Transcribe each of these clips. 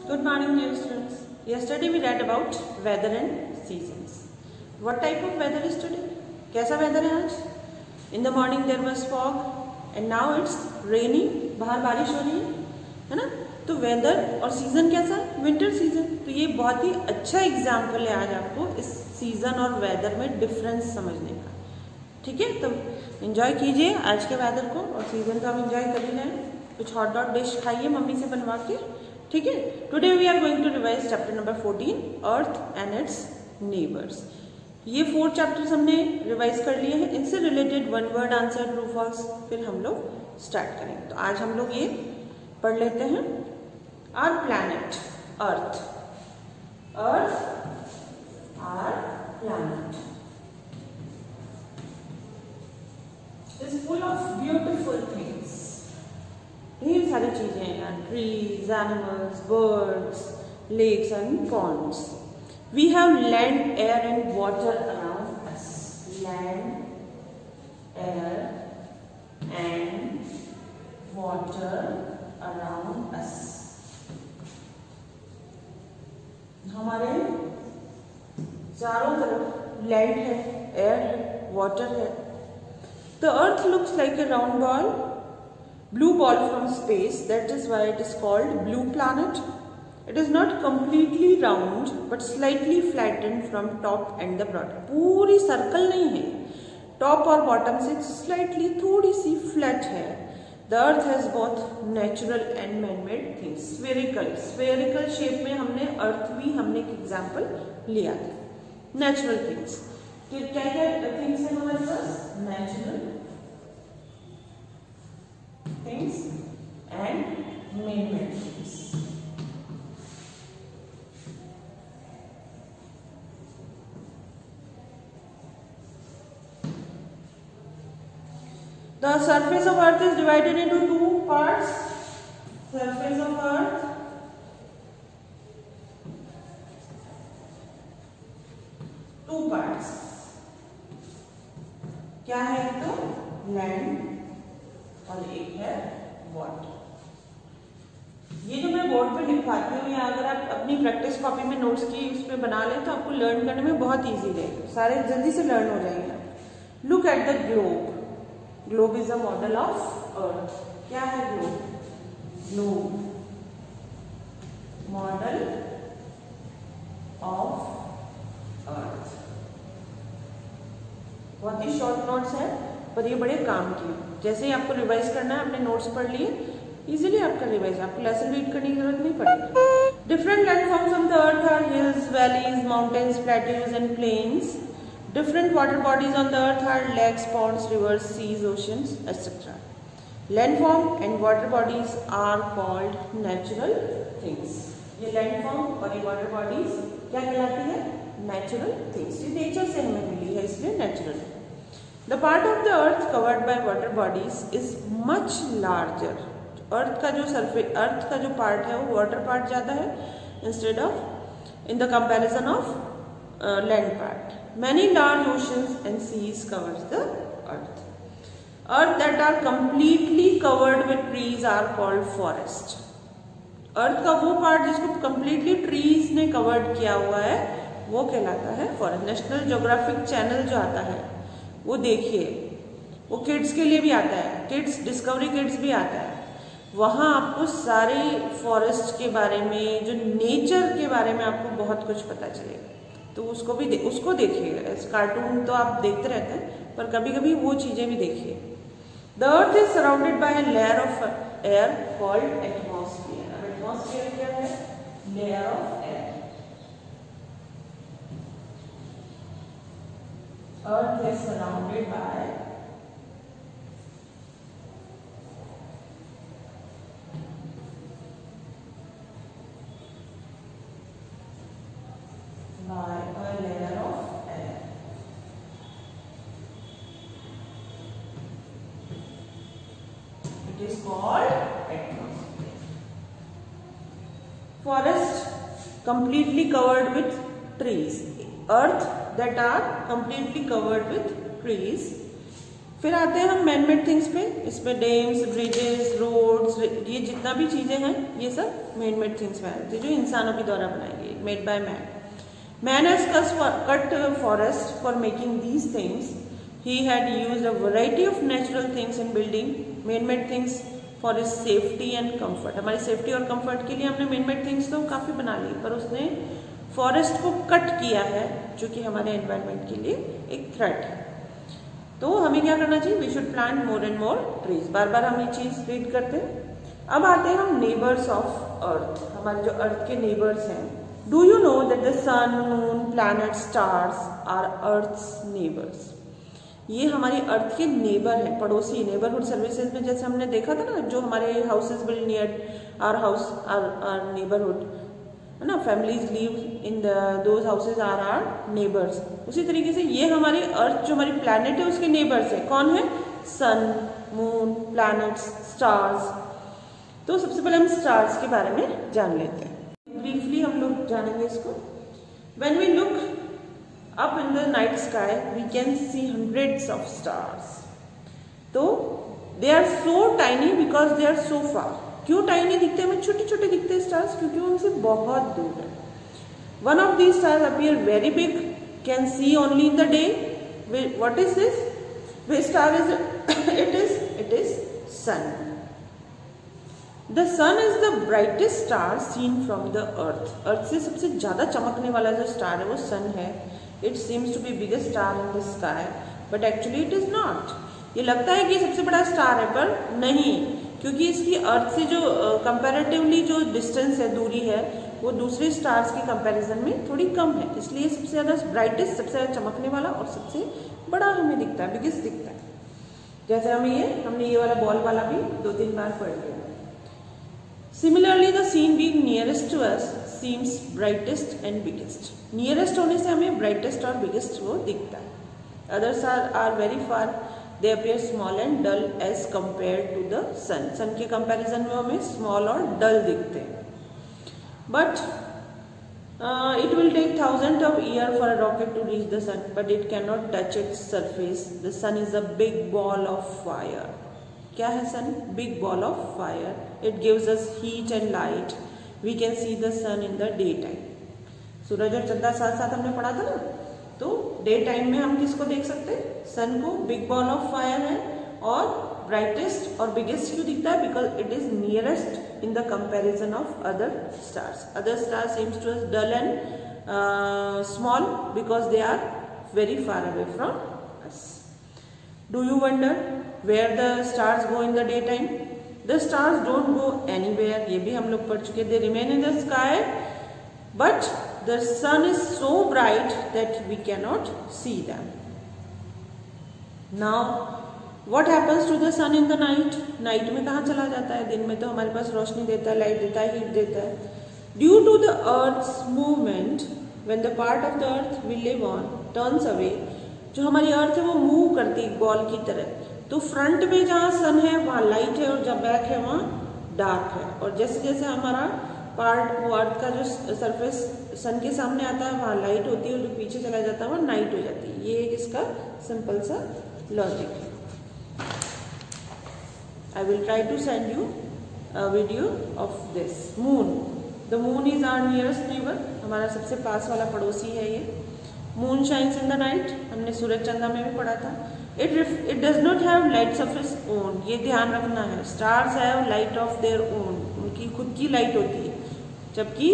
Good morning, dear students. Yesterday we read about weather and seasons. What type of weather is today? कैसा weather है आज? In the morning there was fog and now it's raining. बाहर बारिश हो रही है ना? तो weather और season कैसा? Winter season. तो ये बहुत ही अच्छा एग्जाम्पल है आज आपको इस season और weather में डिफरेंस समझने का. ठीक है, तो एंजॉय कीजिए आज के वेदर को और सीजन को आप एंजॉय कर ही रहे हैं. कुछ हॉट डॉट डिश खाइए मम्मी से बनवा के. ठीक है, today we are going to revise chapter number 14 Earth and its neighbours. ये 4 चैप्टर्स हमने रिवाइज कर लिए हैं. इनसे related one word answer true false फिर हम लोग स्टार्ट करेंगे. तो आज हम लोग ये पढ़ लेते हैं. Our planet Earth, Earth our planet is full of beautiful things. ढेर सारी चीजें हैं यार. Trees, animals, birds, lakes and ponds. We have land, air and water around us. Land, air and water around us. हमारे चारों तरफ land है, air है, वाटर है. The earth looks like a round ball, blue ball from space. That is why it is called blue planet. It is not completely round but slightly flattened from top and the bottom. पूरी circle नहीं है, top और bottom से slightly थोड़ी सी flat है. The earth has both natural and man-made things. Spherical shape में हमने अर्थ भी हमने एक एग्जाम्पल लिया था. Natural things. क्या क्या थिंग्स है हमारे पास? Natural things and man-made things. The surface of Earth is divided into 2 parts. Surface of Earth, two parts. क्या है? तो लैंड और एक है वाटर. ये जो मैं बोर्ड पे लिखवाती हूँ या अगर आप अपनी प्रैक्टिस कॉपी में नोट्स की उस पर बना लें तो आपको लर्न करने में बहुत इजी रहेगा. सारे जल्दी से लर्न हो जाएंगे. Look at the globe. Globe is a model of earth. क्या है globe? Globe model of earth. बहुत ही शॉर्ट नोट्स है पर ये बड़े काम की. जैसे ही आपको रिवाइज करना है, अपने नोट्स पढ़ लिए, इजीली आपका रिवाइज, आपको लेसन रीड करने की जरूरत नहीं पड़ेगी. Different landforms of the Earth are hills, valleys, mountains, plateaus and plains. Different water bodies on the Earth are lakes, ponds, rivers, seas, oceans etcetera. Landform and water bodies are called natural things. ये landform और ये water bodies क्या कहलाती है? Natural things. ये nature से हमें मिली है इसलिए natural. The part of the earth covered by water bodies is much larger. Earth का जो सरफेस, अर्थ का जो पार्ट है वो वाटर पार्ट ज्यादा है instead of in the comparison of land part. Many large oceans and seas covers the earth. Earth that are completely covered with trees are called forest. Earth का वो part जिसको completely trees ने covered किया हुआ है वो कहलाता है फॉरेस्ट. नेशनल ज्योग्राफिक चैनल जो आता है वो देखिए, वो किड्स के लिए भी आता है. किड्स डिस्कवरी किड्स भी आता है. वहाँ आपको सारे फॉरेस्ट के बारे में, जो नेचर के बारे में आपको बहुत कुछ पता चलेगा. तो उसको भी उसको देखिए. कार्टून तो आप देखते रहते हैं पर कभी कभी वो चीजें भी देखिए. The earth is surrounded by a layer of air called atmosphere. Atmosphere क्या है? Layer of air. Earth is surrounded by a layer of air. It is called atmosphere. Forest completely covered with trees. Earth that are completely covered with trees. फिर आते हैं हम man made things पे. इसमें dams, bridges, roads, ये जितना भी चीजें हैं ये सब मैन मेड थिंग्स में जो इंसानों के द्वारा बनाई गई, made by man. Man has cut forest for making these things. He had used a variety of natural things in building man made things for is safety and comfort. हमारी safety और comfort के लिए हमने man made things तो काफी बना ली, पर उसने फॉरेस्ट को कट किया है जो कि हमारे एनवायरनमेंट के लिए एक थ्रेट है. तो हमें क्या करना चाहिए? We should plant more and more trees. बार बार हम ये चीज रीड करते हैं. अब आते हैं हम नेबर्स ऑफ अर्थ, हमारे जो अर्थ के नेबर्स हैं. Do you know that the sun, moon, planet, stars are Earth's neighbours. ये हमारी अर्थ के नेबर हैं, पड़ोसी. नेबरहुड सर्विसेज में जैसे हमने देखा था ना, जो हमारे houses build near our house are neighbourhood, है ना, families live in those houses are are neighbours. उसी तरीके से ये हमारी अर्थ जो हमारी प्लैनेट है उसके नेबर्स है. कौन है? सन, मून, प्लैनेट्स, स्टार्स. तो सबसे पहले हम स्टार्स के बारे में जान लेते हैं. ब्रीफली हम लोग जानेंगे इसको. When we look up in the night sky we can see hundreds of stars. तो they are so tiny because they are so far. क्यों tiny दिखते हैं हमें? छोटे छोटे दिखते हैं स्टार्स क्योंकि वो हमसे बहुत दूर है. One of these stars appear very big, can see only in the day. What is this? Which star is it? It is sun. The sun is the brightest star seen from the earth. अर्थ से सबसे ज्यादा चमकने वाला जो star है वो सन है. It seems to be biggest star in the sky, but actually it is not. ये लगता है कि सबसे बड़ा स्टार है पर नहीं, क्योंकि इसकी अर्थ से जो कंपैरेटिवली जो डिस्टेंस है, दूरी है, वो दूसरे स्टार्स के कंपैरिजन में थोड़ी कम है. इसलिए सबसे ज्यादा ब्राइटेस्ट, सबसे ज्यादा चमकने वाला और सबसे बड़ा हमें दिखता है, बिगेस्ट दिखता है. जैसे हमने ये वाला बॉल वाला भी 2-3 बार पढ़ लिया. Similarly, the scene being nearest to us seems brightest and biggest. Nearest होने से हमें brightest और biggest वो दिखता है. Others are very far. They appear small and dull as compared to the sun. Sun के comparison में हमें small और dull दिखते हैं. But it will take thousands of years for a rocket to reach the sun, but it cannot touch its surface. The sun is a big ball of fire. क्या है sun? Big ball of fire. It gives us heat and light. We can see the sun in the day time. सूरज और चंद्रमा साथ साथ हमने पढ़ा था ना, तो डे टाइम में हम किसको देख सकते हैं? सन को. बिग बॉल ऑफ फायर है और ब्राइटेस्ट और बिगेस्ट क्यों दिखता है? Because it is nearest in the comparison of other stars. Other star seems to us dull and small because they are very far away from us. Do you wonder where the stars go in the daytime? The stars don't go anywhere. ये भी हम लोग पढ़ चुके. They remain in the sky, but the sun is so bright that we cannot see them. Now, what happens to the sun in the night? Night में कहाँ चला जाता है? दिन में तो हमारे पास रोशनी देता है, लाइट देता है, हीट देता है. Due to the Earth's movement, when the part of the Earth we live on turns away, जो हमारी अर्थ है वो मूव करती है बॉल की तरह. तो फ्रंट में जहाँ सन है वहाँ लाइट है और जब बैक है वहाँ डार्क है. और जैसे जैसे हमारा पार्ट वो अर्थ का जो सरफेस सन के सामने आता है वहाँ लाइट होती है और जो पीछे चला जाता है वहाँ नाइट हो जाती है. ये इसका सिंपल सा लॉजिक है. I will try to send you a video of this. Moon. The moon is our nearest neighbour. हमारा सबसे पास वाला पड़ोसी है ये. Moon shines in the night. हमने सूरज चंद्रमा में भी पढ़ा था. It does not have lights of its own. ये ध्यान रखना है. Stars have light of their own. उनकी खुद की लाइट होती है, जबकि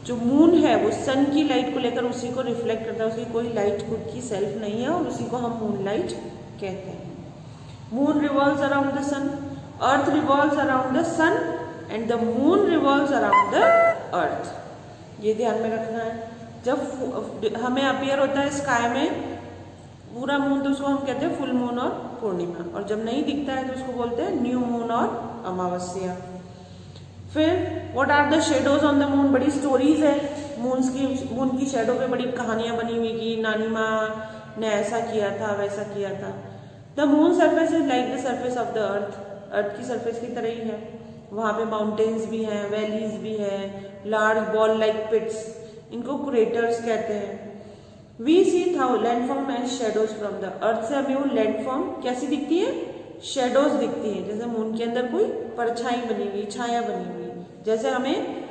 जो मून है वो सन की लाइट को लेकर उसी को रिफ्लेक्ट करता है. उसकी कोई लाइट खुद की सेल्फ नहीं है और उसी को हम मून लाइट कहते हैं. Moon revolves around the sun. Earth revolves around the sun and the moon revolves around the Earth. ये ध्यान में रखना है. जब हमें अपीयर होता है स्काई में पूरा मून तो उसको हम कहते हैं फुल मून और पूर्णिमा. और जब नहीं दिखता है तो उसको बोलते हैं न्यू मून और अमावस्या. फिर what are the shadows on the moon. बड़ी स्टोरीज है मून की शेडो पे बड़ी कहानियां बनी हुई कि नानी माँ ने ऐसा किया था, वैसा किया था. The moon surface is like the surface of the earth. Earth की सरफेस की तरह ही है. वहां पे माउंटेन्स भी हैं, वैलीज भी हैं, लार्ज बॉल लाइक पिट्स, इनको क्रेटर्स कहते हैं. We see landform and shadows from the Earth. से हमें वो लैंडफॉर्म कैसी दिखती है? शेडोज दिखती है. जैसे मून के अंदर कोई परछाई बनी हुई, छाया बनी हुई. जैसे हमें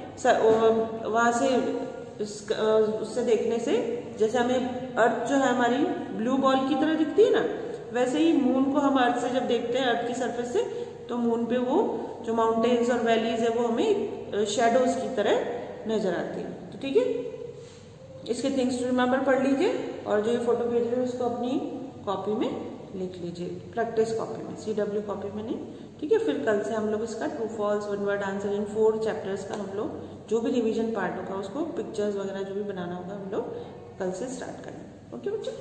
वहां से उससे देखने से जैसे हमें अर्थ जो है हमारी ब्लू बॉल की तरह दिखती है ना, वैसे ही मून को हम अर्थ से जब देखते हैं अर्थ की सरफेस से, तो मून पे वो जो माउंटेन्स और वैलीज है वो हमें शेडोज की तरह नजर आती है। तो ठीक है, इसके थिंग्स टू रिमेम्बर पढ़ लीजिए और जो ये फोटो भेज रहे हो उसको अपनी कॉपी में लिख लीजिए, प्रैक्टिस कॉपी में, CW कॉपी में नहीं। ठीक है, फिर कल से हम लोग इसका true false one word answer इन 4 चैप्टर्स का हम लोग जो भी रिवीजन पार्ट होगा उसको पिक्चर्स वगैरह जो भी बनाना होगा हम लोग कल से स्टार्ट करेंगे। ओके बच्चों।